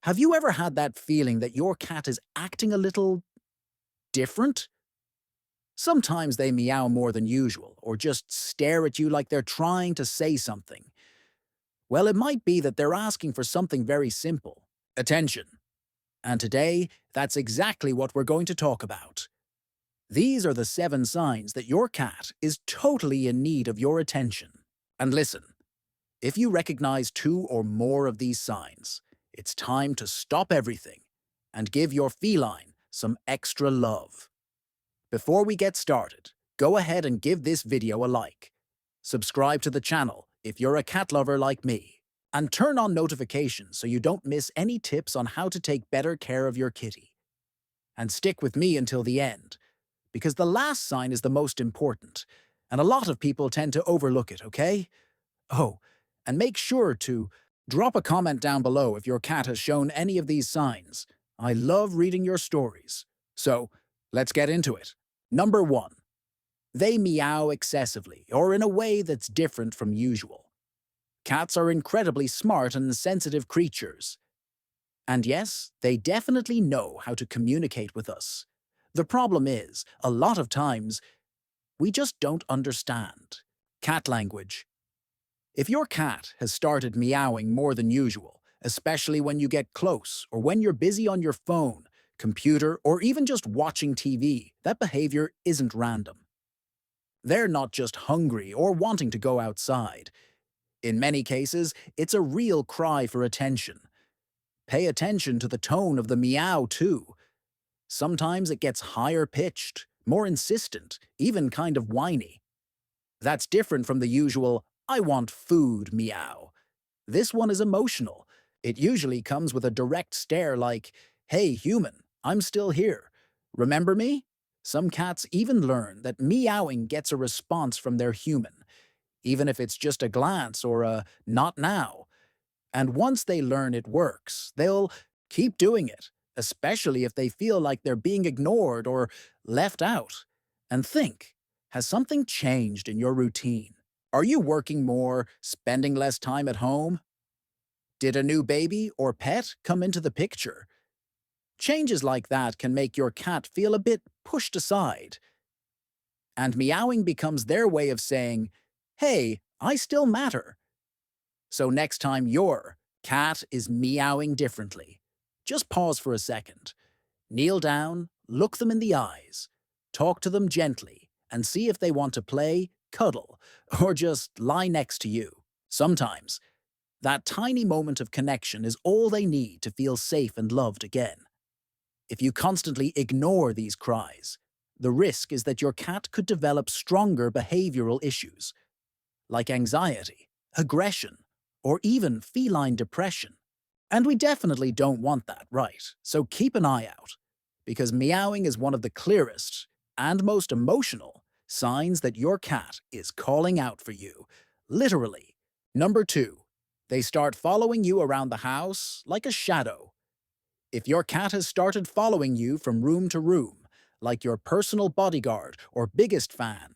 Have you ever had that feeling that your cat is acting a little different? Sometimes they meow more than usual, or just stare at you like they're trying to say something. Well, it might be that they're asking for something very simple: attention. And today, that's exactly what we're going to talk about. These are the 7 signs that your cat is totally in need of your attention. And listen, if you recognize 2 or more of these signs, it's time to stop everything and give your feline some extra love. Before we get started, go ahead and give this video a like. Subscribe to the channel if you're a cat lover like me, and turn on notifications so you don't miss any tips on how to take better care of your kitty. And stick with me until the end, because the last sign is the most important, and a lot of people tend to overlook it, okay? Oh, and make sure to drop a comment down below if your cat has shown any of these signs. I love reading your stories. So, let's get into it. Number 1. They meow excessively, or in a way that's different from usual. Cats are incredibly smart and sensitive creatures. And yes, they definitely know how to communicate with us. The problem is, a lot of times, we just don't understand cat language. If your cat has started meowing more than usual, especially when you get close or when you're busy on your phone, computer, or even just watching TV, that behavior isn't random. They're not just hungry or wanting to go outside. In many cases, it's a real cry for attention. Pay attention to the tone of the meow, too. Sometimes it gets higher pitched, more insistent, even kind of whiny. That's different from the usual "I want food" meow. This one is emotional. It usually comes with a direct stare like, "Hey, human, I'm still here. Remember me?" Some cats even learn that meowing gets a response from their human, even if it's just a glance or a "not now." And once they learn it works, they'll keep doing it, especially if they feel like they're being ignored or left out. And think, has something changed in your routine? Are you working more, spending less time at home? Did a new baby or pet come into the picture? Changes like that can make your cat feel a bit pushed aside. And meowing becomes their way of saying, "Hey, I still matter." So next time your cat is meowing differently, just pause for a second. Kneel down, look them in the eyes, talk to them gently, and see if they want to play, cuddle, or just lie next to you. Sometimes, that tiny moment of connection is all they need to feel safe and loved again. If you constantly ignore these cries, the risk is that your cat could develop stronger behavioral issues, like anxiety, aggression, or even feline depression. And we definitely don't want that, right? So keep an eye out, because meowing is one of the clearest and most emotional signs that your cat is calling out for you, literally. Number 2, they start following you around the house like a shadow. If your cat has started following you from room to room, like your personal bodyguard or biggest fan,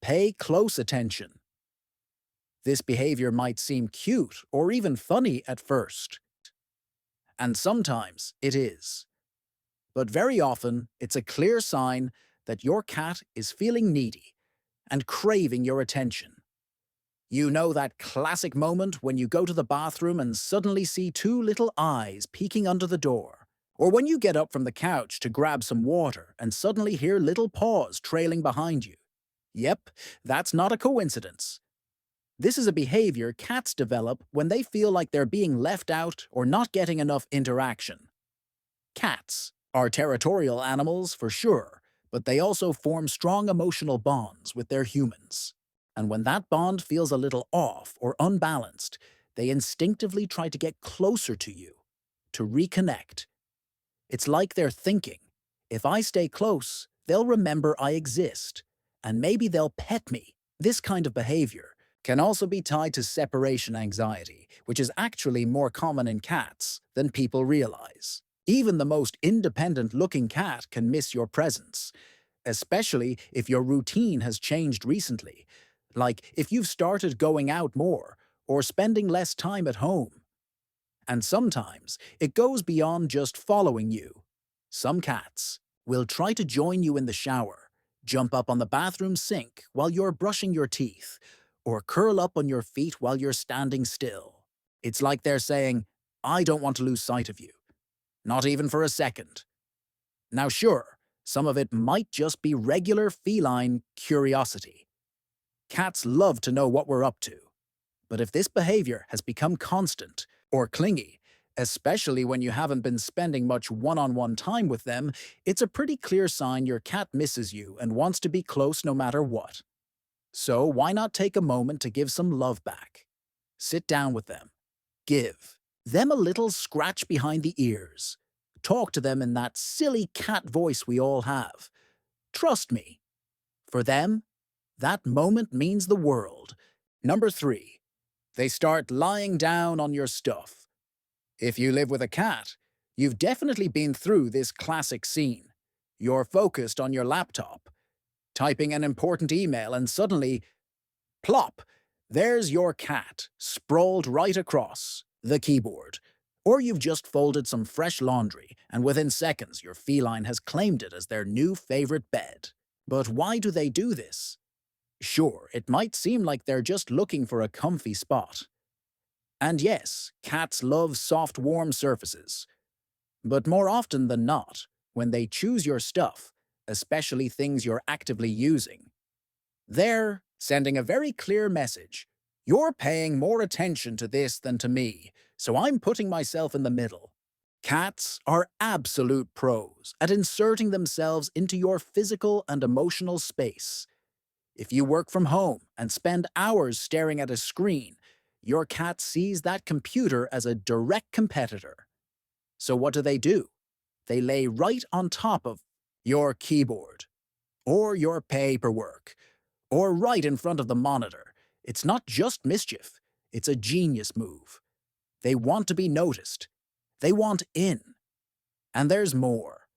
pay close attention. This behavior might seem cute or even funny at first, and sometimes it is. But very often, it's a clear sign that your cat is feeling needy and craving your attention. You know that classic moment when you go to the bathroom and suddenly see 2 little eyes peeking under the door? Or when you get up from the couch to grab some water and suddenly hear little paws trailing behind you? Yep, that's not a coincidence. This is a behavior cats develop when they feel like they're being left out or not getting enough interaction. Cats are territorial animals for sure, but they also form strong emotional bonds with their humans. And when that bond feels a little off or unbalanced, they instinctively try to get closer to you, to reconnect. It's like they're thinking, if I stay close, they'll remember I exist, and maybe they'll pet me. This kind of behavior can also be tied to separation anxiety, which is actually more common in cats than people realize. Even the most independent-looking cat can miss your presence, especially if your routine has changed recently, like if you've started going out more or spending less time at home. And sometimes it goes beyond just following you. Some cats will try to join you in the shower, jump up on the bathroom sink while you're brushing your teeth, or curl up on your feet while you're standing still. It's like they're saying, I don't want to lose sight of you, not even for a second. Now, sure, some of it might just be regular feline curiosity. Cats love to know what we're up to. But if this behavior has become constant or clingy, especially when you haven't been spending much one-on-one time with them, it's a pretty clear sign your cat misses you and wants to be close no matter what. So why not take a moment to give some love back? Sit down with them. Give them a little scratch behind the ears. Talk to them in that silly cat voice we all have. Trust me, for them, that moment means the world. Number 3. They start lying down on your stuff. If you live with a cat, you've definitely been through this classic scene. You're focused on your laptop, typing an important email, and suddenly, plop, there's your cat, sprawled right across the keyboard. Or you've just folded some fresh laundry, and within seconds your feline has claimed it as their new favorite bed. But why do they do this? Sure, it might seem like they're just looking for a comfy spot. And yes, cats love soft, warm surfaces. But more often than not, when they choose your stuff, especially things you're actively using, they're sending a very clear message. You're paying more attention to this than to me, so I'm putting myself in the middle. Cats are absolute pros at inserting themselves into your physical and emotional space. If you work from home and spend hours staring at a screen, your cat sees that computer as a direct competitor. So what do? They lay right on top of your keyboard, or your paperwork, or right in front of the monitor. It's not just mischief, it's a genius move. They want to be noticed. They want in. And there's more.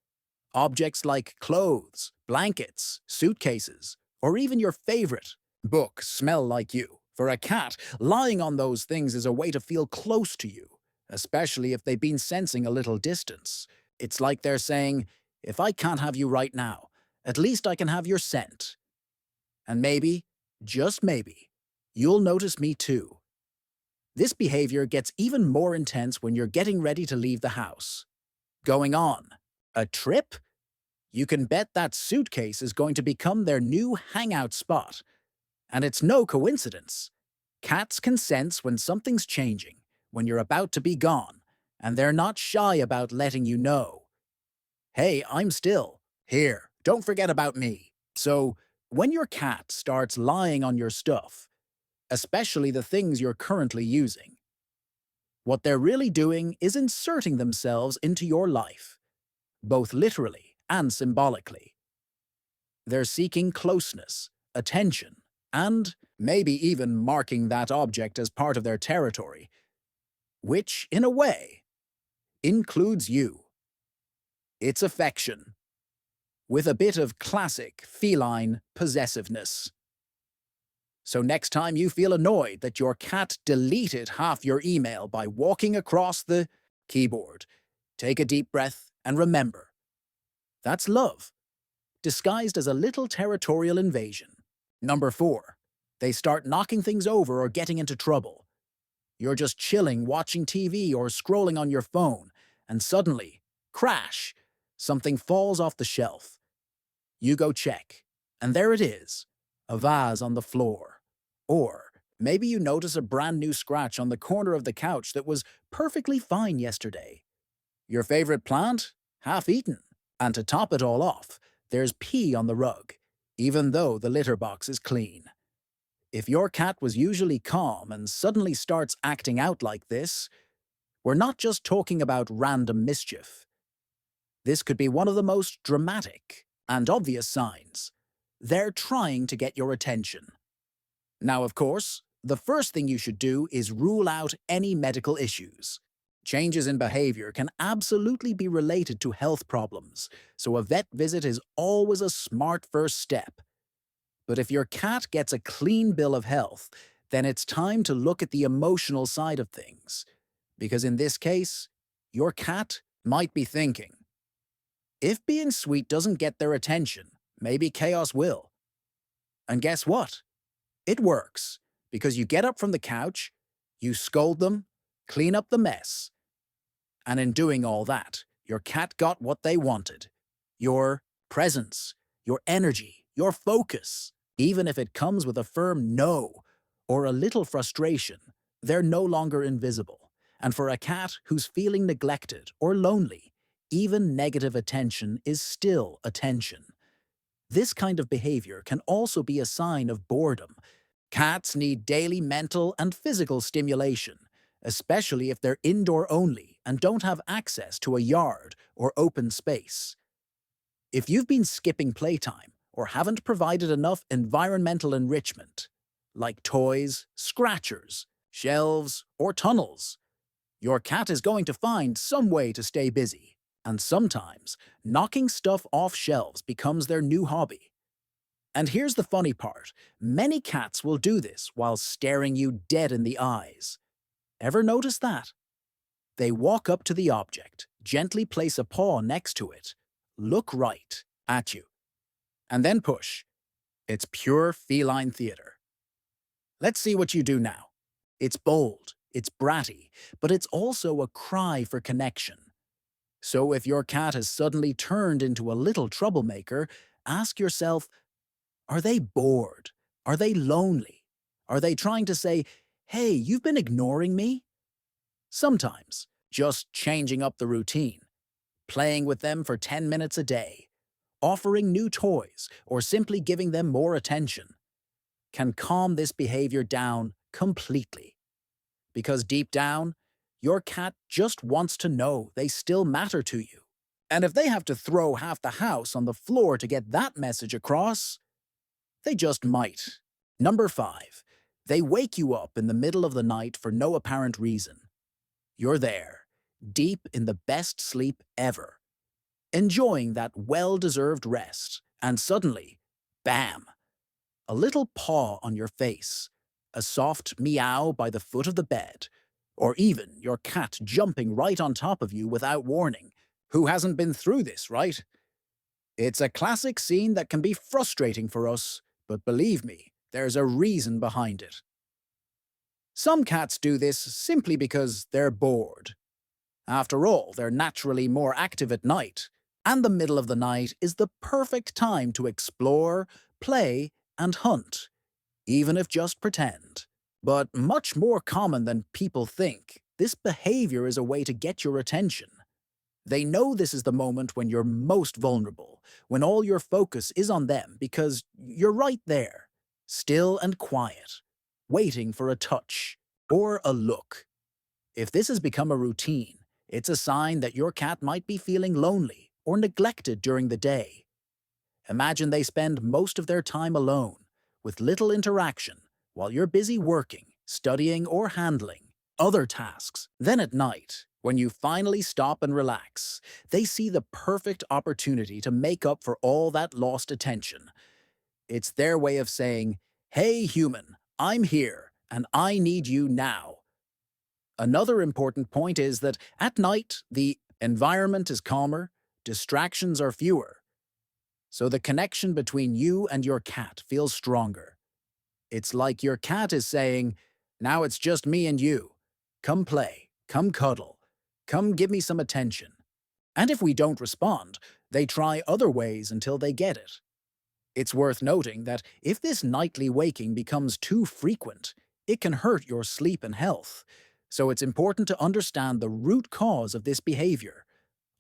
Objects like clothes, blankets, suitcases, or even your favorite book smell like you. For a cat, lying on those things is a way to feel close to you, especially if they've been sensing a little distance. It's like they're saying, if I can't have you right now, at least I can have your scent. And maybe, just maybe, you'll notice me too. This behavior gets even more intense when you're getting ready to leave the house. Going on a trip? You can bet that suitcase is going to become their new hangout spot. And it's no coincidence. Cats can sense when something's changing, when you're about to be gone, and they're not shy about letting you know. Hey, I'm still here. Don't forget about me. So, when your cat starts lying on your stuff, especially the things you're currently using, what they're really doing is inserting themselves into your life, both literally and symbolically. They're seeking closeness, attention, and maybe even marking that object as part of their territory, which, in a way, includes you. It's affection, with a bit of classic feline possessiveness. So next time you feel annoyed that your cat deleted half your email by walking across the keyboard, take a deep breath and remember, that's love, disguised as a little territorial invasion. Number 4. They start knocking things over or getting into trouble. You're just chilling, watching TV or scrolling on your phone, and suddenly, crash, something falls off the shelf. You go check, and there it is, a vase on the floor. Or maybe you notice a brand new scratch on the corner of the couch that was perfectly fine yesterday. Your favorite plant? Half eaten. And to top it all off, there's pee on the rug, even though the litter box is clean. If your cat was usually calm and suddenly starts acting out like this, we're not just talking about random mischief. This could be one of the most dramatic and obvious signs. They're trying to get your attention. Now, of course, the first thing you should do is rule out any medical issues. Changes in behavior can absolutely be related to health problems, so a vet visit is always a smart first step. But if your cat gets a clean bill of health, then it's time to look at the emotional side of things. Because in this case, your cat might be thinking, if being sweet doesn't get their attention, maybe chaos will. And guess what? It works, because you get up from the couch, you scold them, clean up the mess, and in doing all that, your cat got what they wanted. Your presence, your energy, your focus. Even if it comes with a firm no or a little frustration, they're no longer invisible. And for a cat who's feeling neglected or lonely, even negative attention is still attention. This kind of behavior can also be a sign of boredom. Cats need daily mental and physical stimulation, especially if they're indoor only and don't have access to a yard or open space. If you've been skipping playtime or haven't provided enough environmental enrichment, like toys, scratchers, shelves, or tunnels, your cat is going to find some way to stay busy. And sometimes, knocking stuff off shelves becomes their new hobby. And here's the funny part. Many cats will do this while staring you dead in the eyes. Ever notice that? They walk up to the object, gently place a paw next to it, look right at you, and then push. It's pure feline theater. Let's see what you do now. It's bold, it's bratty, but it's also a cry for connection. So if your cat has suddenly turned into a little troublemaker, ask yourself, are they bored? Are they lonely? Are they trying to say, hey, you've been ignoring me? Sometimes, just changing up the routine, playing with them for 10 minutes a day, offering new toys, or simply giving them more attention, can calm this behavior down completely. Because deep down, your cat just wants to know they still matter to you. And if they have to throw half the house on the floor to get that message across, they just might. Number 5. They wake you up in the middle of the night for no apparent reason. You're there, deep in the best sleep ever, enjoying that well-deserved rest, and suddenly, bam! A little paw on your face, a soft meow by the foot of the bed, or even your cat jumping right on top of you without warning. Who hasn't been through this, right? It's a classic scene that can be frustrating for us, but believe me, there's a reason behind it. Some cats do this simply because they're bored. After all, they're naturally more active at night, and the middle of the night is the perfect time to explore, play, and hunt, even if just pretend. But much more common than people think, this behavior is a way to get your attention. They know this is the moment when you're most vulnerable, when all your focus is on them because you're right there, still and quiet, waiting for a touch or a look. If this has become a routine, it's a sign that your cat might be feeling lonely or neglected during the day. Imagine they spend most of their time alone, with little interaction, while you're busy working, studying, or handling other tasks. Then at night, when you finally stop and relax, they see the perfect opportunity to make up for all that lost attention. It's their way of saying, hey human, I'm here, and I need you now. Another important point is that at night, the environment is calmer, distractions are fewer, so the connection between you and your cat feels stronger. It's like your cat is saying, now it's just me and you. Come play, come cuddle, come give me some attention. And if we don't respond, they try other ways until they get it. It's worth noting that if this nightly waking becomes too frequent, it can hurt your sleep and health. So it's important to understand the root cause of this behavior.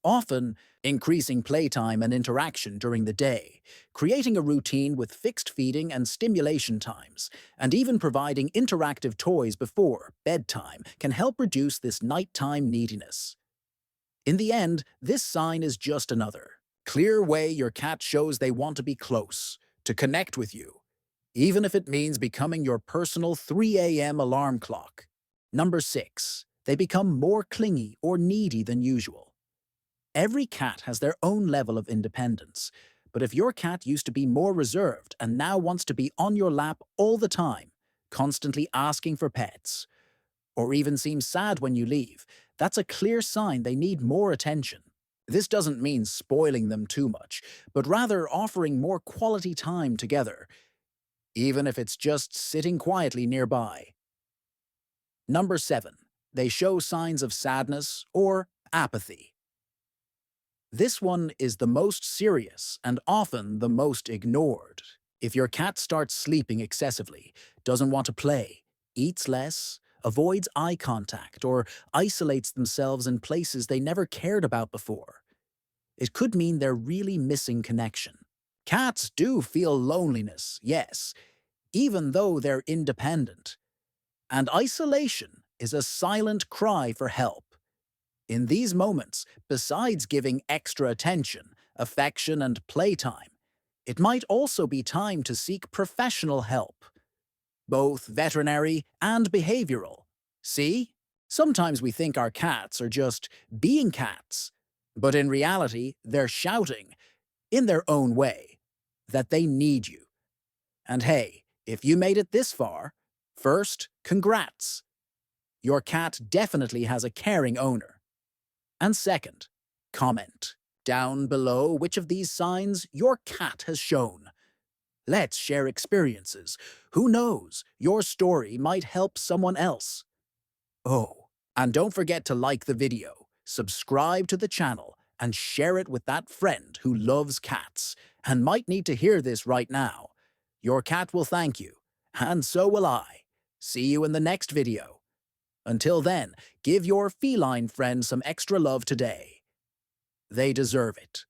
Often, increasing playtime and interaction during the day, creating a routine with fixed feeding and stimulation times, and even providing interactive toys before bedtime can help reduce this nighttime neediness. In the end, this sign is just another clear way your cat shows they want to be close, to connect with you, even if it means becoming your personal 3 a.m. alarm clock. Number 6. They become more clingy or needy than usual. Every cat has their own level of independence, but if your cat used to be more reserved and now wants to be on your lap all the time, constantly asking for pets, or even seem sad when you leave, that's a clear sign they need more attention. This doesn't mean spoiling them too much, but rather offering more quality time together, even if it's just sitting quietly nearby. Number 7. They show signs of sadness or apathy. This one is the most serious and often the most ignored. If your cat starts sleeping excessively, doesn't want to play, eats less, avoids eye contact, or isolates themselves in places they never cared about before, it could mean they're really missing connection. Cats do feel loneliness, yes, even though they're independent. And isolation is a silent cry for help. In these moments, besides giving extra attention, affection, and playtime, it might also be time to seek professional help, both veterinary and behavioral. See? Sometimes we think our cats are just being cats, but in reality, they're shouting, in their own way, that they need you. And hey, if you made it this far, first, congrats. Your cat definitely has a caring owner. And second, comment down below which of these signs your cat has shown. Let's share experiences. Who knows, your story might help someone else. Oh, and don't forget to like the video, subscribe to the channel, and share it with that friend who loves cats and might need to hear this right now. Your cat will thank you, and so will I. See you in the next video. Until then, give your feline friend some extra love today. They deserve it.